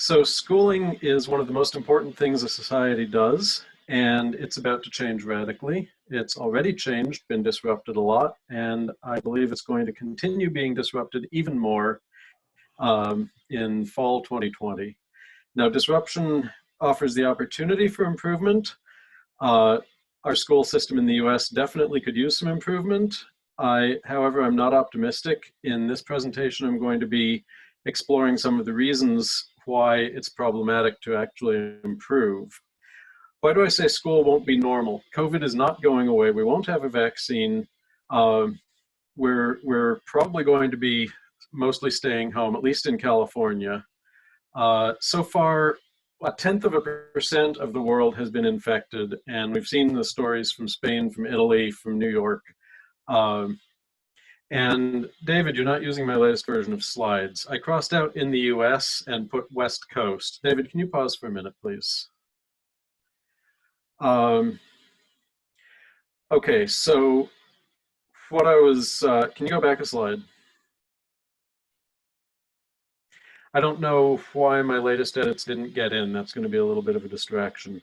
So schooling is one of the most important things a society does, and it's about to change radically. It's already changed, been disrupted a lot, and I believe it's going to continue being disrupted even more in fall 2020. Now, disruption offers the opportunity for improvement. Uh, our school system in the US definitely could use some improvement. However, I'm not optimistic. In this presentation, I'm going to be exploring some of the reasons why it's problematic to actually improve. Why do I say school won't be normal? COVID is not going away. We won't have a vaccine. We're probably going to be mostly staying home, at least in California. So far, 0.1% of the world has been infected, and we've seen the stories from Spain, from Italy, from New York. And David, you're not using my latest version of slides. I crossed out in the US and put West Coast. David, can you pause for a minute, please? Okay, so what I was, can you go back a slide? I don't know why my latest edits didn't get in. That's going to be a little bit of a distraction.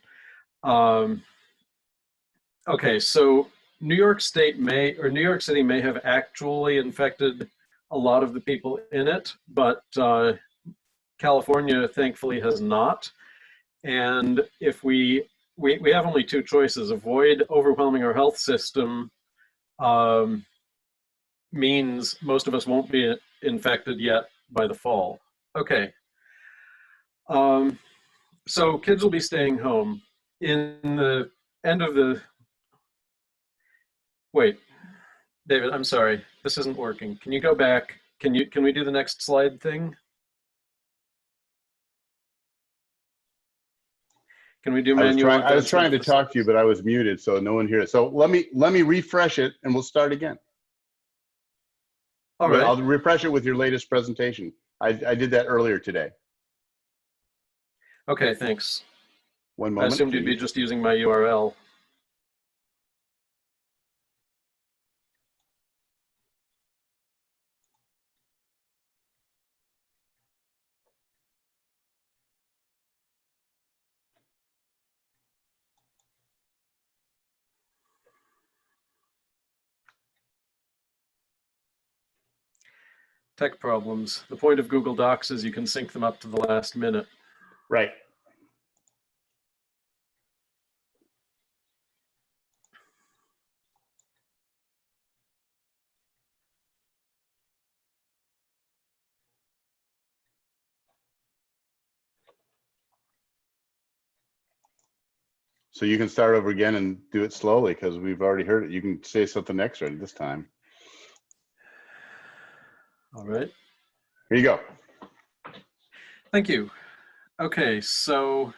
Okay, so New York State New York City may have actually infected a lot of the people in it, but California thankfully has not. And if we have only two choices: avoid overwhelming our health system, means most of us won't be infected yet by the fall. Okay. So kids will be staying home. In the end of the, wait, David, I'm sorry, this isn't working. Can you go back? Can we do the next slide thing? Can we do manual? I was trying to talk to you, but I was muted, so no one heard it. So let me refresh it, and we'll start again. All right. I'll refresh it with your latest presentation. I did that earlier today. Okay, thanks. One moment. I assumed you'd be just using my URL. Tech problems. The point of Google Docs is you can sync them up to the last minute. Right. So you can start over again and do it slowly because we've already heard it. You can say something extra this time. All right. Here you go. Thank you. Okay, so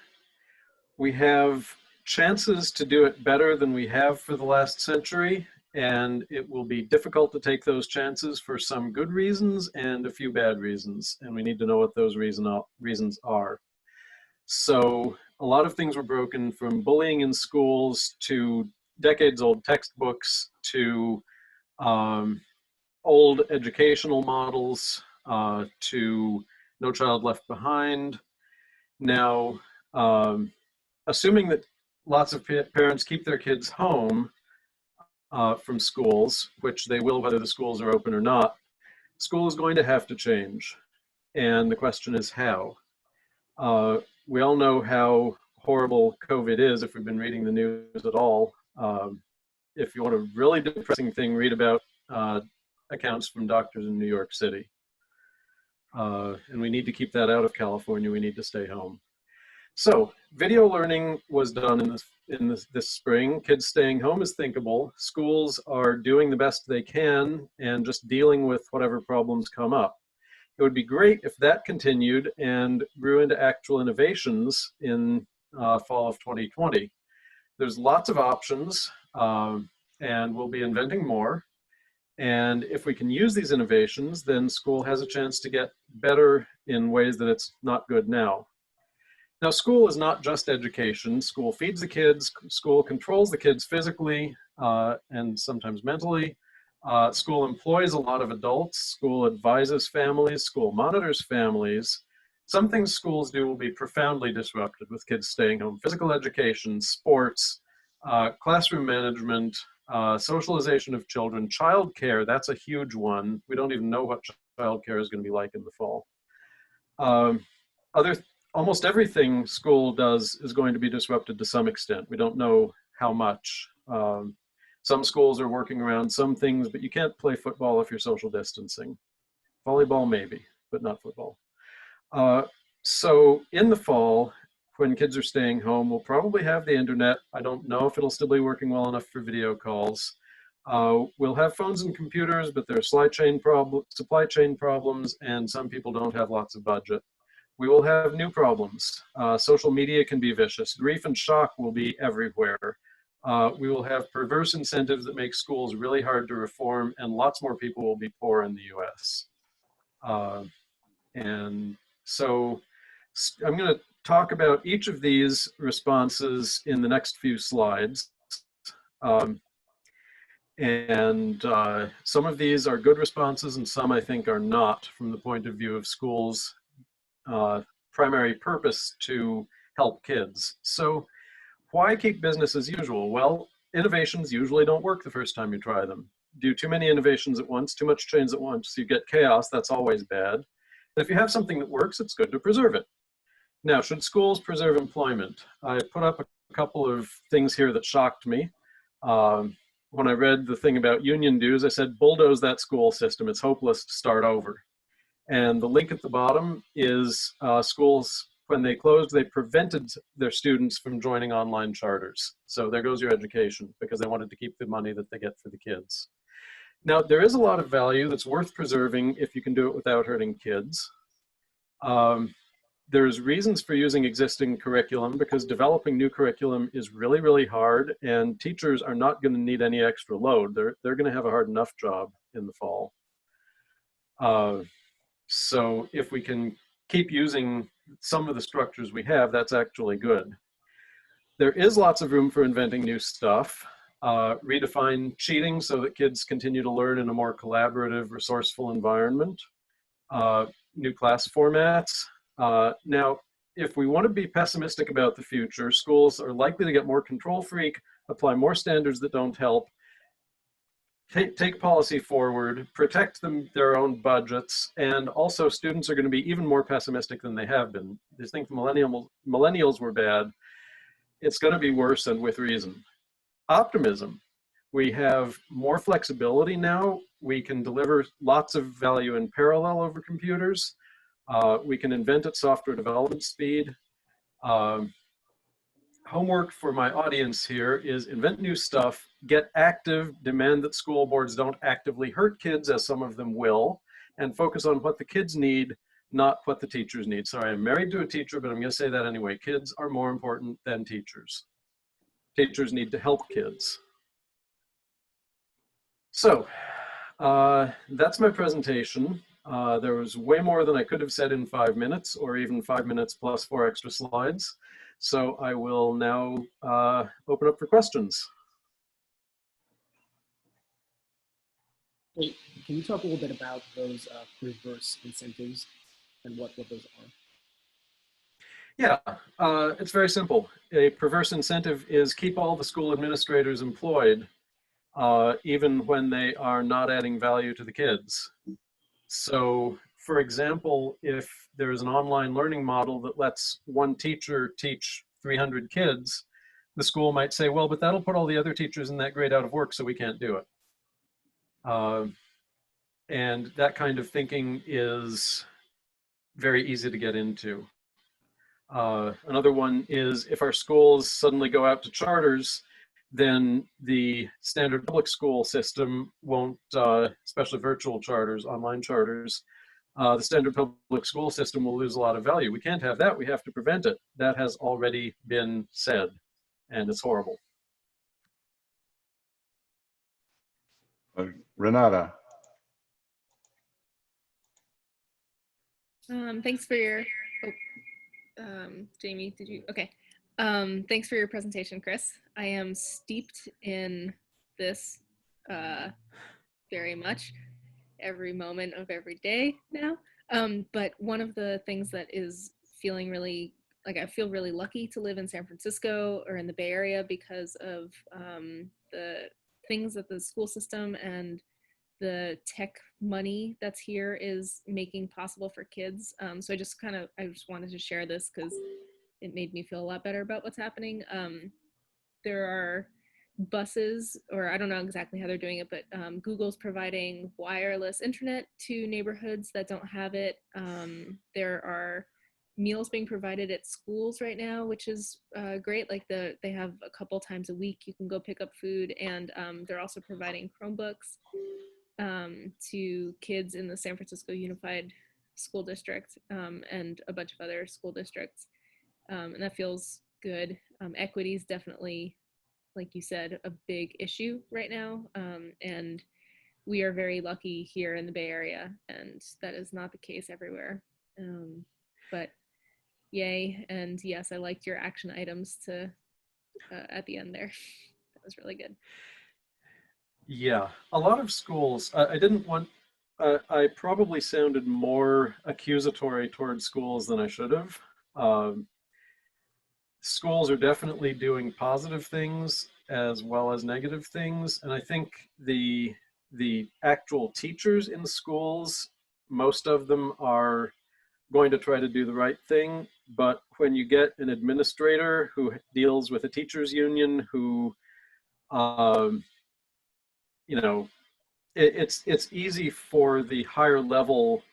we have chances to do it better than we have for the last century, and it will be difficult to take those chances for some good reasons and a few bad reasons, and we need to know what those reasons are. So a lot of things were broken, from bullying in schools to decades-old textbooks to old educational models to No Child Left Behind. Now, assuming that lots of parents keep their kids home from schools, which they will whether the schools are open or not, school is going to have to change. And the question is how. We all know how horrible COVID is if we've been reading the news at all. If you want a really depressing thing, read about accounts from doctors in New York City. And we need to keep that out of California. We need to stay home. So video learning was done in this spring. Kids staying home is thinkable. Schools are doing the best they can and just dealing with whatever problems come up. It would be great if that continued and grew into actual innovations in fall of 2020. There's lots of options, and we'll be inventing more. And if we can use these innovations, then school has a chance to get better in ways that it's not good now. Now, school is not just education. School feeds the kids, school controls the kids physically and sometimes mentally. School employs a lot of adults, school advises families, school monitors families, Some things schools do will be profoundly disrupted with kids staying home. Physical education, sports, classroom management, socialization of children, childcare, that's a huge one. We don't even know what childcare is going to be like in the fall. Um, almost everything school does is going to be disrupted to some extent. We don't know how much. Some schools are working around some things, but you can't play football if you're social distancing. Volleyball, maybe, but not football. So in the fall, when kids are staying home, we'll probably have the internet. I don't know if it'll still be working well enough for video calls. We'll have phones and computers, but there are supply chain problems, and some people don't have lots of budget. We will have new problems. Social media can be vicious. Grief and shock will be everywhere. We will have perverse incentives that make schools really hard to reform, and lots more people will be poor in the US. And so I'm going to talk about each of these responses in the next few slides. Some of these are good responses and some I think are not from the point of view of schools' primary purpose to help kids. So why keep business as usual? Well, innovations usually don't work the first time you try them. Do too many innovations at once, too much change at once, you get chaos, that's always bad. If you have something that works, it's good to preserve it. Now, should schools preserve employment? I put up a couple of things here that shocked me. When I read the thing about union dues, I said, bulldoze that school system. It's hopeless to start over. And the link at the bottom is schools, when they closed, they prevented their students from joining online charters. So there goes your education, because they wanted to keep the money that they get for the kids. Now, there is a lot of value that's worth preserving if you can do it without hurting kids. There's reasons for using existing curriculum, because developing new curriculum is really, really hard, and teachers are not going to need any extra load. They're going to have a hard enough job in the fall. So if we can keep using some of the structures we have, that's actually good. There is lots of room for inventing new stuff. Redefine cheating so that kids continue to learn in a more collaborative, resourceful environment. New class formats. Now, if we want to be pessimistic about the future, schools are likely to get more control freak, apply more standards that don't help, take policy forward, protect their own budgets, and also students are going to be even more pessimistic than they have been. They think the millennials were bad. It's going to be worse, and with reason. Optimism. We have more flexibility now. We can deliver lots of value in parallel over computers. We can invent at software development speed. Homework for my audience here is invent new stuff, get active, demand that school boards don't actively hurt kids, as some of them will, and focus on what the kids need, not what the teachers need. Sorry, I'm married to a teacher, but I'm going to say that anyway. Kids are more important than teachers. Teachers need to help kids. So that's my presentation. There was way more than I could have said in 5 minutes, or even 5 minutes plus 4 extra slides. So I will now open up for questions. Wait, can you talk a little bit about those perverse incentives and what those are? Yeah, it's very simple. A perverse incentive is keep all the school administrators employed, even when they are not adding value to the kids. So, for example, if there's an online learning model that lets one teacher teach 300 kids, the school might say, well, but that'll put all the other teachers in that grade out of work, so we can't do it. And that kind of thinking is very easy to get into. Another one is if our schools suddenly go out to charters, then the standard public school system won't, especially virtual charters, online charters, the standard public school system will lose a lot of value. We can't have that, we have to prevent it. That has already been said, and it's horrible. Renata. Thanks for your, Jamie, did you, okay. Thanks for your presentation, Chris. I am steeped in this very much every moment of every day now. But one of the things that is feeling really like I feel really lucky to live in San Francisco or in the Bay Area because of the things that the school system and the tech money that's here is making possible for kids. So I just wanted to share this because it made me feel a lot better about what's happening. There are buses, or I don't know exactly how they're doing it, but Google's providing wireless internet to neighborhoods that don't have it. There are meals being provided at schools right now, which is great. Like they have a couple times a week you can go pick up food, and they're also providing Chromebooks to kids in the San Francisco Unified School District and a bunch of other school districts, and that feels good. Equity is definitely, like you said, a big issue right now. And we are very lucky here in the Bay Area, and that is not the case everywhere. But yay, and yes, I liked your action items to at the end there. That was really good. Yeah, a lot of schools, I didn't want, I probably sounded more accusatory towards schools than I should have. Um, Schools are definitely doing positive things as well as negative things, and I think the actual teachers in the schools, most of them are going to try to do the right thing. But when you get an administrator who deals with a teachers union, who um, you know, it's easy for the higher level,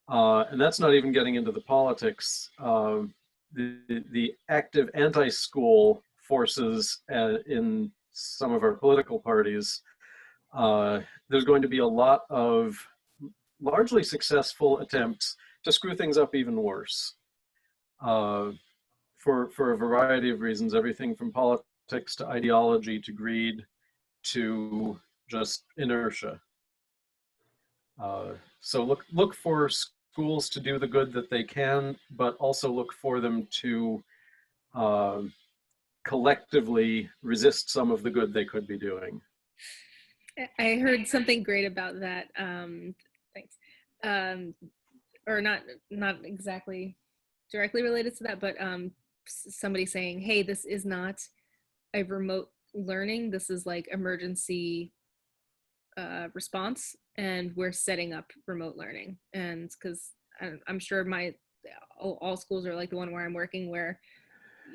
and that's not even getting into the politics. The active anti-school forces in some of our political parties. There's going to be a lot of largely successful attempts to screw things up even worse. For a variety of reasons, everything from politics to ideology to greed to just inertia. So look for schools to do the good that they can, but also look for them to uh, collectively resist some of the good they could be doing. I heard something great about that. Thanks. Or not exactly directly related to that, but somebody saying, "Hey, this is not a remote learning. This is like emergency response, and we're setting up remote learning." And because I'm sure all schools are like the one where I'm working, where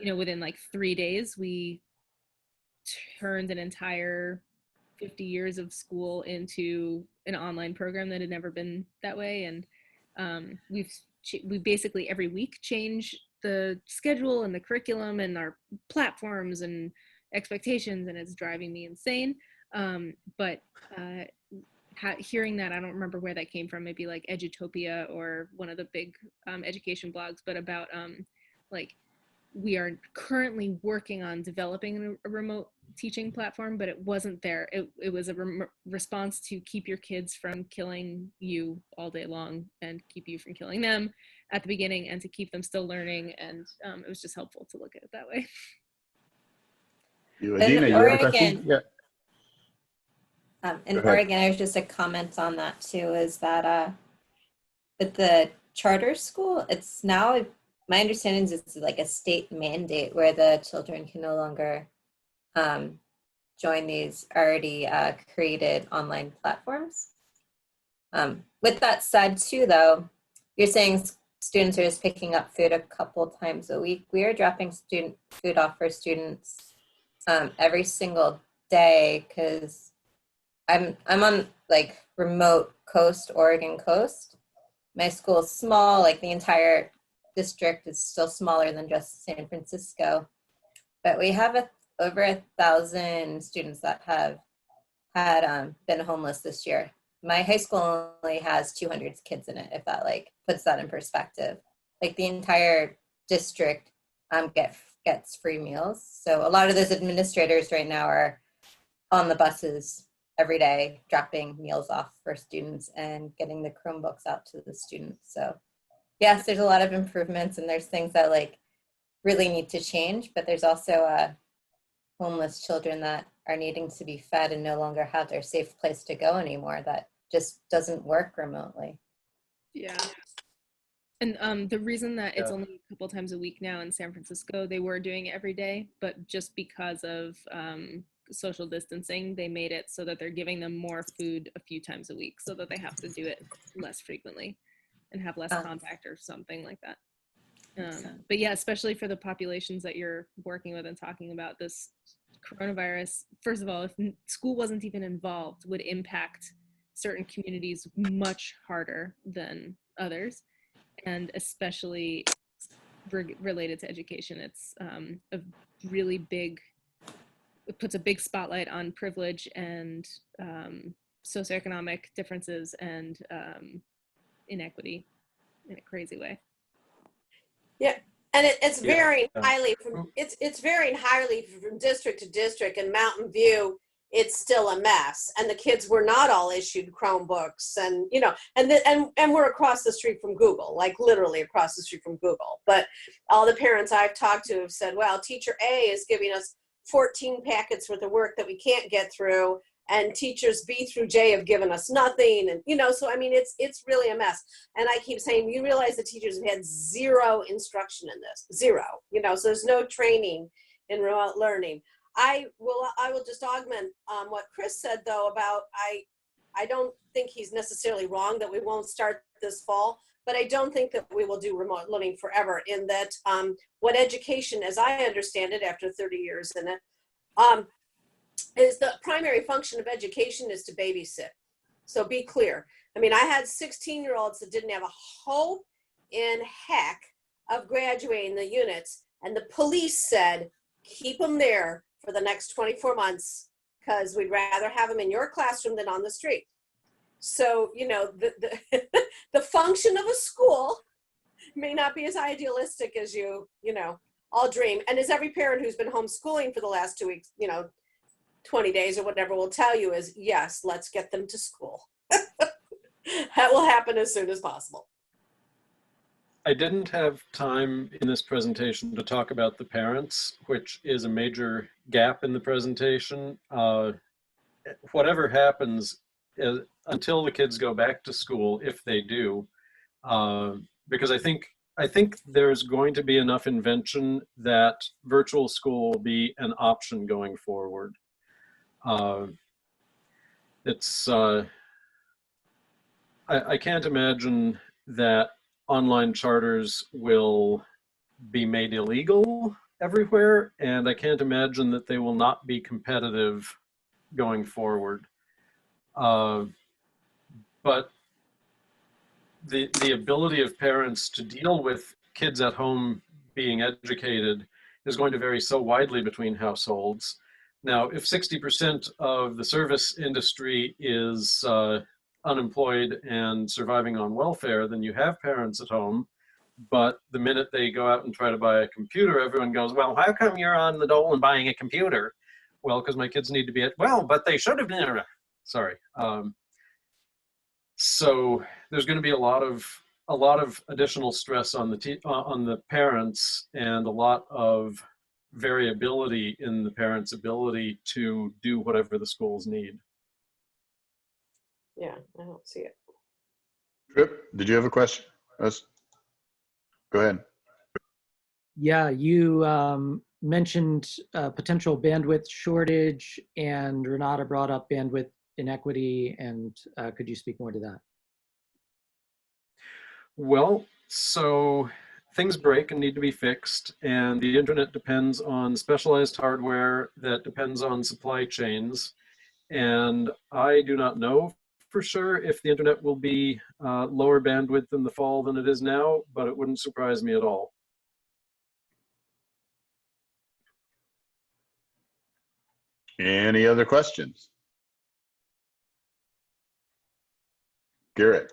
within like 3 days we turned an entire 50 years of school into an online program that had never been that way. And we basically every week change the schedule and the curriculum and our platforms and expectations, and it's driving me insane. But hearing that, I don't remember where that came from, maybe like Edutopia or one of the big education blogs, but about like we are currently working on developing a remote teaching platform, but it wasn't there. It was a response to keep your kids from killing you all day long and keep you from killing them at the beginning, and to keep them still learning. And it was just helpful to look at it that way. Adina, you have a question? Yeah. In Oregon, there's just a comment on that too, is that with the charter school, it's now, my understanding is it's like a state mandate where the children can no longer join these already created online platforms. With that said too, though, you're saying students are just picking up food a couple times a week. We are dropping student food off for students every single day, because I'm on like remote coast, Oregon coast. My school is small, like the entire district is still smaller than just San Francisco. But we have over 1,000 students that have had been homeless this year. My high school only has 200 kids in it, if that like puts that in perspective. Like the entire district gets free meals. So a lot of those administrators right now are on the buses every day, dropping meals off for students and getting the Chromebooks out to the students. So yes, there's a lot of improvements, and there's things that like really need to change, but there's also homeless children that are needing to be fed and no longer have their safe place to go anymore. That just doesn't work remotely. Yeah. And the reason that it's Yeah. only a couple times a week now in San Francisco, they were doing it every day, but just because of social distancing, they made it so that they're giving them more food a few times a week so that they have to do it less frequently and have less contact or something like that. But yeah, especially for the populations that you're working with and talking about, this coronavirus, first of all, if school wasn't even involved, would impact certain communities much harder than others. And especially related to education, it's a really big, it puts a big spotlight on privilege and socioeconomic differences and inequity in a crazy way. Yeah, and it's Yeah. varying highly from it's varying highly from district to district. In Mountain View, it's still a mess, and the kids were not all issued Chromebooks, and you know, and we're across the street from Google, like literally across the street from Google. But all the parents I've talked to have said, "Well, teacher A is giving us 14 packets worth of work that we can't get through." And teachers B through J have given us nothing. And, you know, so, I mean, it's really a mess. And I keep saying, you realize the teachers have had zero instruction in this, zero, you know, so there's no training in remote learning. I will just augment what Chris said, though, about I don't think he's necessarily wrong that we won't start this fall, but I don't think that we will do remote learning forever, in that what education, as I understand it after 30 years in it, is the primary function of education is to babysit. So be clear. I mean, I had 16-year-olds that didn't have a hope in heck of graduating the units, and the police said, keep them there for the next 24 months because we'd rather have them in your classroom than on the street. So, you know, the function of a school may not be as idealistic as you know, all dream. And as every parent who's been homeschooling for the last 2 weeks, you know, 20 days or whatever will tell you is, yes, let's get them to school. That will happen as soon as possible. I didn't have time in this presentation to talk about the parents, which is a major gap in the presentation. Whatever happens until the kids go back to school, if they do, because I think there's going to be enough invention that virtual school will be an option going forward. I can't imagine that online charters will be made illegal everywhere, and I can't imagine that they will not be competitive going forward. But the ability of parents to deal with kids at home being educated is going to vary so widely between households. Now, if 60% of the service industry is unemployed and surviving on welfare, then you have parents at home. But the minute they go out and try to buy a computer, everyone goes, well, how come you're on the dole and buying a computer? Well, because my kids need to be at, well, but they should have been, sorry. So there's going to be a lot of additional stress on the parents, and a lot of variability in the parents' ability to do whatever the schools need. Yeah, I don't see it. Trip, did you have a question? Go ahead. Yeah, you mentioned potential bandwidth shortage, and Renata brought up bandwidth inequity, and could you speak more to that? Well, so things break and need to be fixed, and the internet depends on specialized hardware that depends on supply chains. And I do not know for sure if the internet will be lower bandwidth in the fall than it is now, but it wouldn't surprise me at all. Any other questions? Garrett.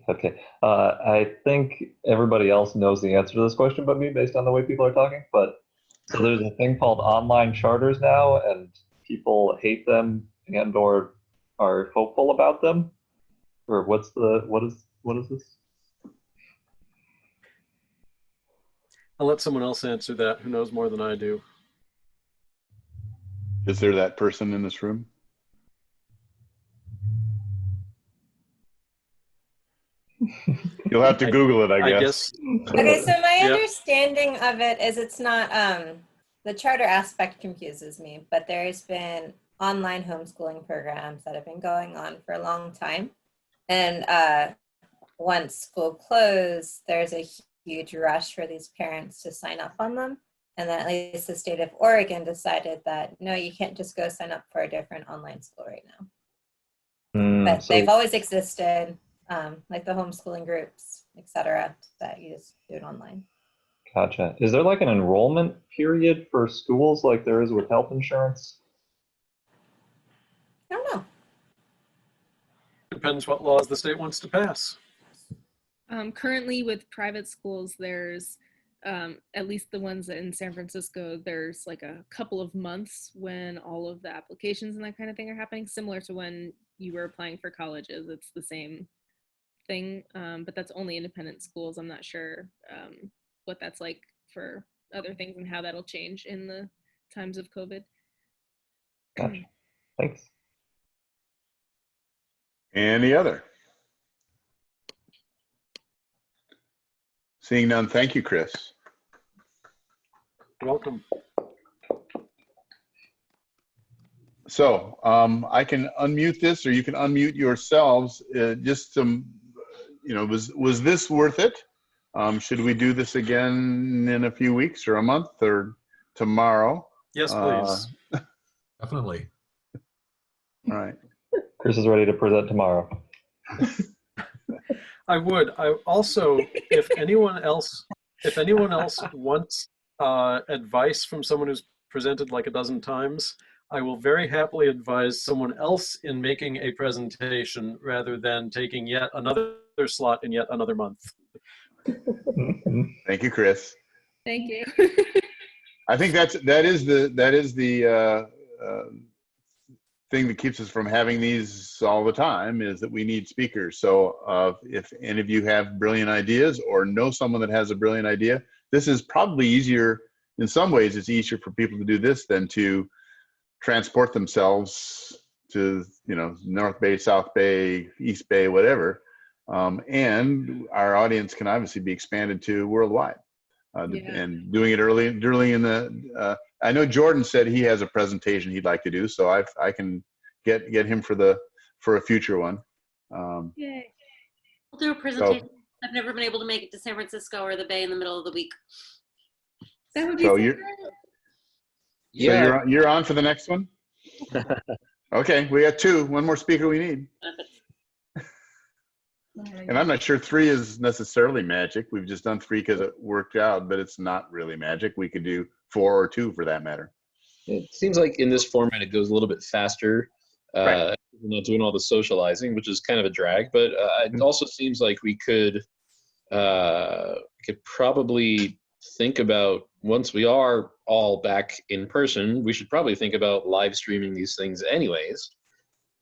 Okay. I think everybody else knows the answer to this question but me, based on the way people are talking. But so there's a thing called online charters now, and people hate them and or are hopeful about them. Or what is this? I'll let someone else answer that who knows more than I do. Is there that person in this room? You'll have to Google it, I I guess. guess. Okay, so my Yep. understanding of it is it's not, the charter aspect confuses me, but there's been online homeschooling programs that have been going on for a long time. And once school closed, there's a huge rush for these parents to sign up on them. And then at least the state of Oregon decided that, no, you can't just go sign up for a different online school right now. But So they've always existed, like the homeschooling groups, et cetera, that you just do it online. gotcha. Is there like an enrollment period for schools like there is with health insurance? I don't know. Depends what laws the state wants to pass. Currently with private schools, there's at least the ones in San Francisco, there's like a couple of months when all of the applications and that kind of thing are happening, similar to when you were applying for colleges. It's the same thing, but that's only independent schools. I'm not sure what that's like for other things and how that'll change in the times of COVID. Gotcha. Thanks. Any other? Seeing none, thank you, Chris. Welcome. So I can unmute this, or you can unmute yourselves. Just some, was this worth it? Should we do this again in a few weeks or a month or tomorrow? Yes, please. Definitely. All right. Chris is ready to present tomorrow. I would. I also, if anyone else wants advice from someone who's presented like a dozen times, I will very happily advise someone else in making a presentation rather than taking yet another slot in yet another month. Thank you, Chris. Thank you. I think that is the thing that keeps us from having these all the time, is that we need speakers. So if any of you have brilliant ideas or know someone that has a brilliant idea, this is probably easier. In some ways, it's easier for people to do this than to transport themselves to, North Bay, South Bay, East Bay, whatever. And our audience can obviously be expanded to worldwide. And doing it early in the, I know Jordan said he has a presentation he'd like to do, so I can get him for a future one. Yay. We'll do a presentation. I've never been able to make it to San Francisco or the Bay in the middle of the week. That would be So so you're, great. so you're on for the next one? Okay, we got two. One more speaker we need. And I'm not sure 3 is necessarily magic. We've just done 3 because it worked out, but it's not really magic. We could do 4 or 2 for that matter. It seems like in this format, it goes a little bit faster. Right. We're not doing all the socializing, which is kind of a drag, but it also seems like we could probably think about, once we are all back in person, we should probably think about live streaming these things anyways.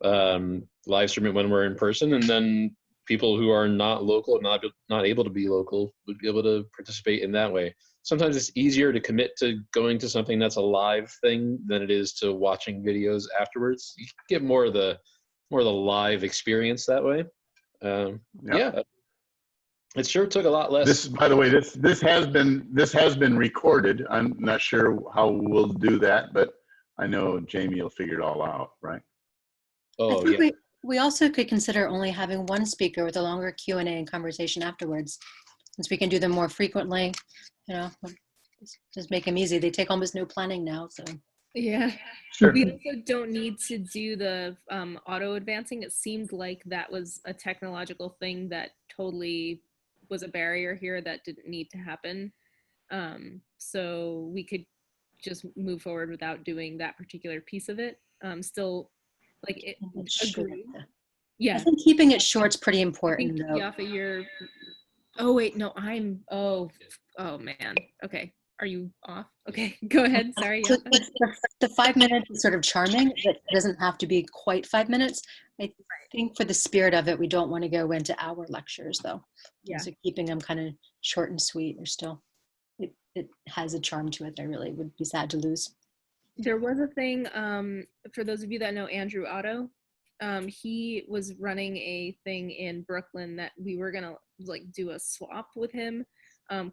Live stream it when we're in person, and then people who are not local, not able to be local, would be able to participate in that way. Sometimes it's easier to commit to going to something that's a live thing than it is to watching videos afterwards. You get more of the live experience that way. Yeah, it sure took a lot less. This, by the way, this has been recorded. I'm not sure how we'll do that, but I know Jamie will figure it all out, right? Oh, I think yeah. we also could consider only having one speaker with a longer Q&A and conversation afterwards, since we can do them more frequently. Just make them easy. They take almost no planning now, so. Yeah. Sure. We also don't need to do the auto advancing. It seemed like that was a technological thing that totally was a barrier here that didn't need to happen. So we could just move forward without doing that particular piece of it. Still, like, it, agree. Yeah. I think keeping it short's pretty important, Think though. off of your. Oh wait, no, I'm. Oh man. Okay, are you off? Okay, go ahead. Sorry. So the 5 minutes is sort of charming. It doesn't have to be quite 5 minutes. I think for the spirit of it, we don't want to go into hour lectures, though. Yeah. So keeping them kind of short and sweet, or still, it has a charm to it that I really would be sad to lose. There was a thing, for those of you that know Andrew Otto, he was running a thing in Brooklyn that we were gonna like do a swap with him,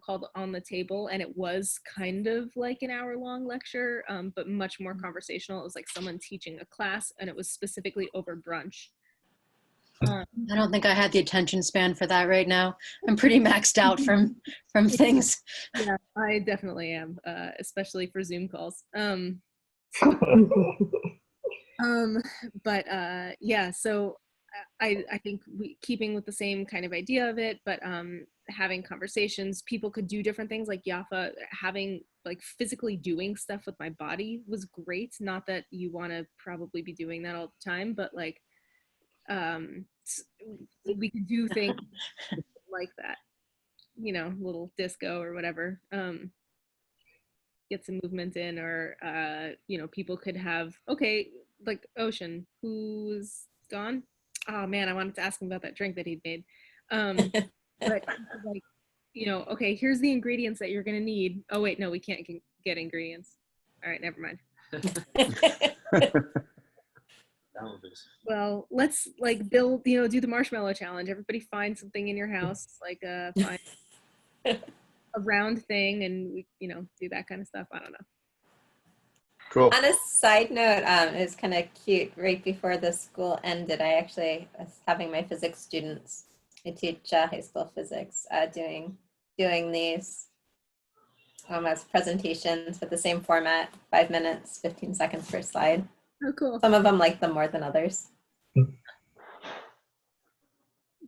called On the Table, and it was kind of like an hour-long lecture, but much more conversational. It was like someone teaching a class, and it was specifically over brunch. I don't think I had the attention span for that right now. I'm pretty maxed out from things. Yeah, I definitely am, especially for Zoom calls. But yeah, so I think keeping with the same kind of idea of it, but having conversations, people could do different things. Like Yafa, having like physically doing stuff with my body was great. Not that you want to probably be doing that all the time, but like we could do things like that, you know, little disco or whatever. Get some movement in, or you know, people could have, okay, like Ocean, who's gone. Oh man, I wanted to ask him about that drink that he'd made. But like, you know, okay, here's the ingredients that you're gonna need. Oh wait, no, we can't get ingredients. All right, never mind. Well, let's like build, you know, do the marshmallow challenge. Everybody find something in your house, like find a round thing, and we, you know, do that kind of stuff. I don't know. Cool. On a side note, it was kind of cute. Right before the school ended, I actually was having my physics students, I teach high school physics, doing these as presentations with the same format, 5 minutes, 15 seconds per slide. Oh, cool. Some of them like them more than others.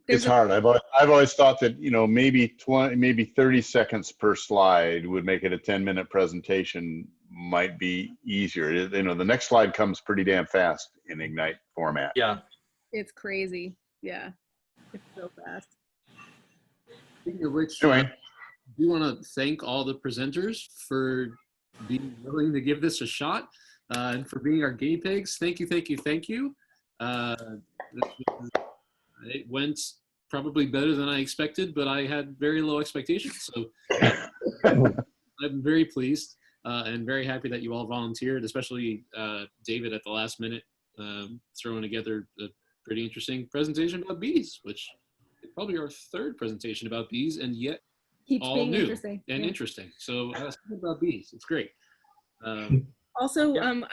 It's hard. I've always thought that, you know, maybe 30 seconds per slide would make it a 10-minute presentation might be easier. You know, the next slide comes pretty damn fast in Ignite format. Yeah. It's crazy. Yeah. It's so fast. Speaking of which, Anyway, we want to thank all the presenters for being willing to give this a shot, and for being our guinea pigs. Thank you, thank you, thank you. It went probably better than I expected, but I had very low expectations. So I'm very pleased and very happy that you all volunteered, especially David at the last minute, throwing together a pretty interesting presentation about bees, which is probably our third presentation about bees, and yet Keeps all being new interesting. and Yeah. interesting. So about bees, it's great. Also, Yeah.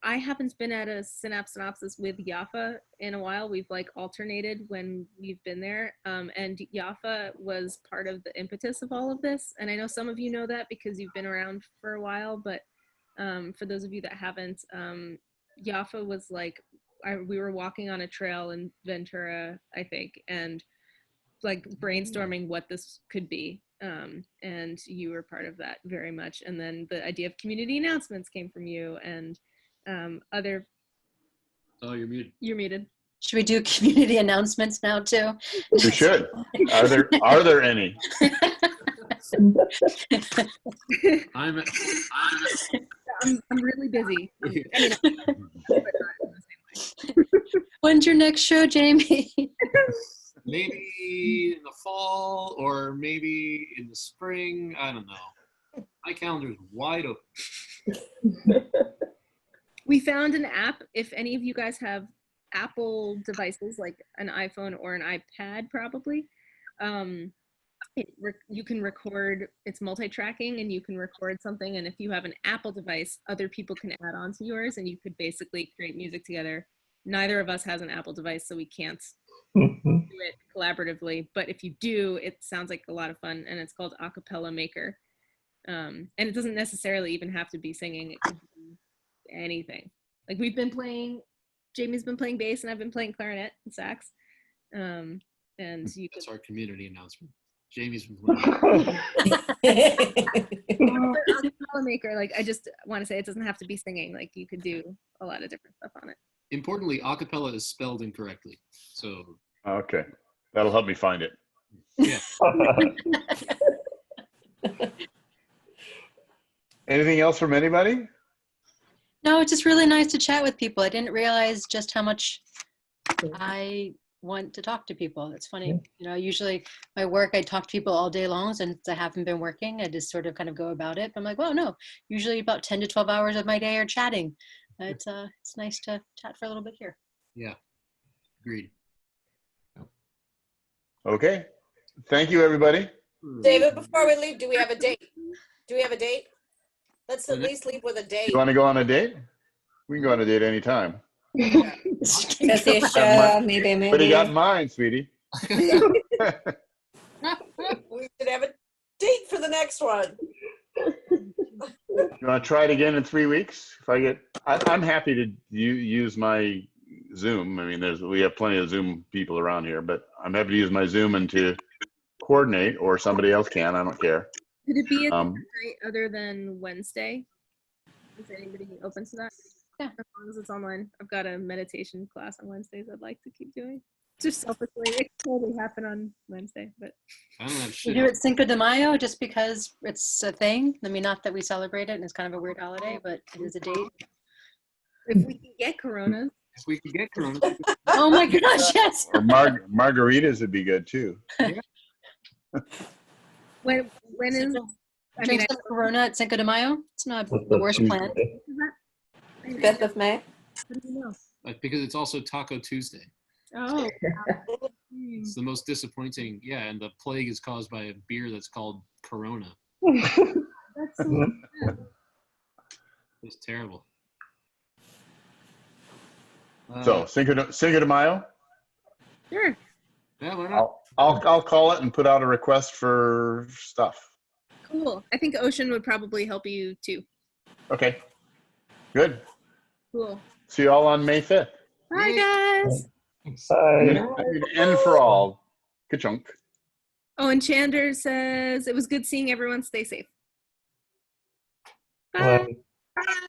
I haven't been at a Synapse Synopsis with Yafa in a while. We've like alternated when we've been there, and Yafa was part of the impetus of all of this. And I know some of you know that because you've been around for a while, but for those of you that haven't, Yafa was like, we were walking on a trail in Ventura, I think, and like brainstorming what this could be. And you were part of that very much. And then the idea of community announcements came from you, and other. Oh, you're muted. You're muted. Should we do community announcements now too? we should. Are there any? I'm really busy. When's your next show, Jamie? maybe in the fall or maybe in the spring. I don't know. My calendar's wide open. We found an app. If any of you guys have Apple devices, like an iPhone or an iPad, probably, you can record. It's multi-tracking, and you can record something. And if you have an Apple device, other people can add on to yours, and you could basically create music together. Neither of us has an Apple device, so we can't do it collaboratively. But if you do, it sounds like a lot of fun, and it's called Acapella Maker. And it doesn't necessarily even have to be singing. It could be anything. Like Jamie's been playing bass, and I've been playing clarinet and sax. And That's our community announcement. Jamie's been playing. Acapella Maker, like, I just want to say it doesn't have to be singing. Like, you could do a lot of different stuff on it. Importantly, acapella is spelled incorrectly. So Okay, that'll help me find it. yeah. Anything else from anybody? No, it's just really nice to chat with people. I didn't realize just how much I want to talk to people. It's funny. You know, usually my work, I talk to people all day long. Since I haven't been working, I just sort of kind of go about it. I'm like, well, no, usually about 10 to 12 hours of my day are chatting. It's nice to chat for a little bit here. Yeah. Agreed. Okay. Thank you, everybody. David, before we leave, do we have a date? Do we have a date? Let's at least leave with a date. You want to go on a date? We can go on a date anytime. Go see a show, maybe, But he got maybe. mine, sweetie. We should have a date for the next one. You want to try it again in 3 weeks? If I get, I'm happy to use my Zoom. I mean, we have plenty of Zoom people around here, but I'm happy to use my Zoom and to coordinate, or somebody else can. I don't care. Could it be a different night other than Wednesday? Is anybody open to that? Yeah. As long as it's online. I've got a meditation class on Wednesdays I'd like to keep doing. Just selfishly, it could totally happen on Wednesday, but I don't have We shit. do it Cinco de Mayo just because it's a thing. I mean, not that we celebrate it and it's kind of a weird holiday, but it is a date. if we can get coronas. If we could get Corona, Oh my gosh, yes. Or margaritas would be good too. When is I mean Drink some Corona at Cinco de Mayo. It's not That's the the worst Tuesday. plan. I 5th of May. How do you know? because it's also Taco Tuesday. Oh. It's the most disappointing. Yeah, and the plague is caused by a beer that's called Corona. That's so sad. It's terrible. So Cinco de Mayo. Sure. Yeah, why not? I'll call it and put out a request for stuff. Cool. I think Ocean would probably help you too. Okay. Good. Cool. See you all on May 5th. Bye, guys. Bye. End for all. Ka-chunk. Oh, and Chander says it was good seeing everyone. Stay safe. Bye. Bye.